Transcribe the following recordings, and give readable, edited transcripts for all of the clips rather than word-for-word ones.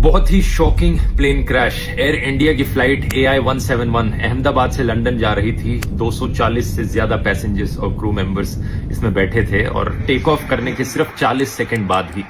बहुत ही shocking plane crash. Air India की फ्लाइट AI-171 अहमदाबाद से लंदन जा रही थी। 240 से ज्यादा पैसेंजर्स और क्रू मेंबर्स इसमें बैठे थे और टेक ऑफ करने के सिर्फ 40 सेकंड बाद ही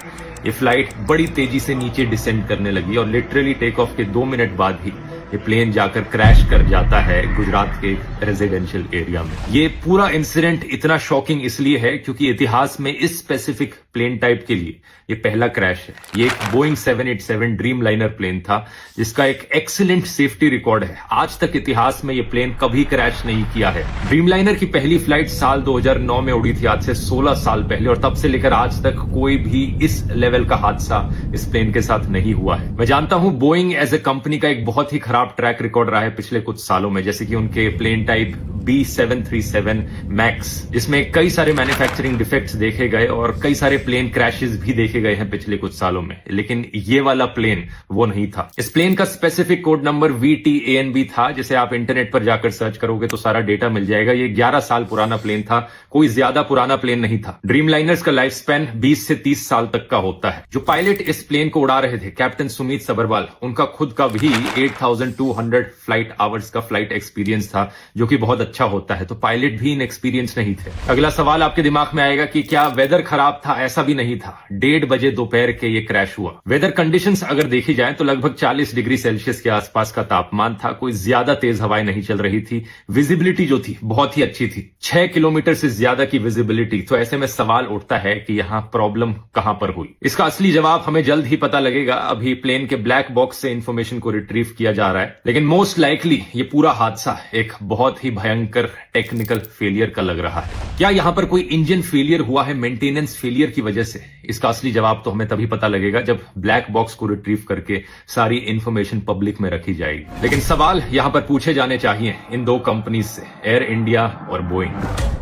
ये फ्लाइट बड़ी तेजी से नीचे डिसेंड करने लगी और लिटरली टेक ऑफ के 2 मिनट बाद ही ये प्लेन जाकर क्रैश कर जाता है गुजरात के रेजिडेंशियल एरिया में। ये पूरा इंसिडेंट इतना शॉकिंग इसलिए है क्योंकि इतिहास में इस स्पेसिफिक प्लेन टाइप के लिए ये पहला क्रैश है। ये एक बोइंग 787 ड्रीम लाइनर प्लेन था जिसका एक एक्सीलेंट सेफ्टी रिकॉर्ड है। आज तक इतिहास में ये प्लेन कभी क्रैश नहीं किया है। ड्रीम लाइनर की पहली फ्लाइट साल 2009 में उड़ी थी, आज से 16 साल पहले, और तब से लेकर आज तक कोई भी इस लेवल का हादसा इस प्लेन के साथ नहीं हुआ है। मैं जानता हूं बोइंग एज ए कंपनी का एक बहुत ही खराब ट्रैक रिकॉर्ड रहा है पिछले कुछ सालों में, जैसे कि उनके प्लेन टाइप B737 मैक्स जिसमें कई सारे मैन्युफैक्चरिंग डिफेक्ट्स देखे गए और कई सारे प्लेन क्रैशेस भी देखे गए हैं पिछले कुछ सालों में, लेकिन ये वाला प्लेन वो नहीं था। इस प्लेन का स्पेसिफिक कोड नंबर VTANB था, जिसे आप इंटरनेट पर जाकर सर्च करोगे तो सारा डेटा मिल जाएगा। ये 11 साल पुराना प्लेन था, कोई ज्यादा पुराना प्लेन नहीं था। ड्रीम लाइनर्स का लाइफ स्पैन 20 से 30 साल तक का होता है। जो पायलट इस प्लेन को उड़ा रहे थे, कैप्टन सुमित सबरवाल, उनका खुद का भी 8200 फ्लाइट आवर्स का फ्लाइट एक्सपीरियंस था, जो कि बहुत अच्छा होता है, तो पायलट भी इनएक्सपीरियंस नहीं थे। अगला सवाल आपके दिमाग में आएगा कि क्या वेदर खराब था? ऐसा भी नहीं था। 1:30 बजे दोपहर के ये क्रैश हुआ। वेदर कंडीशंस अगर देखी जाए तो लगभग 40 डिग्री सेल्सियस के आसपास का तापमान था। कोई ज्यादा तेज हवाएं नहीं चल रही थी। विजिबिलिटी जो थी बहुत ही अच्छी थी, 6 किलोमीटर से ज्यादा की विजिबिलिटी। तो ऐसे में सवाल उठता है कि यहां प्रॉब्लम कहां पर हुई। इसका असली जवाब हमें जल्द ही पता लगेगा। अभी प्लेन के ब्लैक बॉक्स से इंफॉर्मेशन को रिट्रीव किया जा रहा है, लेकिन मोस्ट लाइकली ये पूरा हादसा एक बहुत ही भयंकर टेक्निकल फेलियर का लग रहा है। क्या यहां पर कोई इंजन फेलियर हुआ है मेंटेनेंस फेलियर की वजह से? इसका असली जवाब तो हमें तभी पता लगेगा जब ब्लैक बॉक्स को रिट्रीव करके सारी इंफॉर्मेशन पब्लिक में रखी जाएगी। लेकिन सवाल यहां पर पूछे जाने चाहिए इन दो कंपनीज से, एयर इंडिया और बोइंग।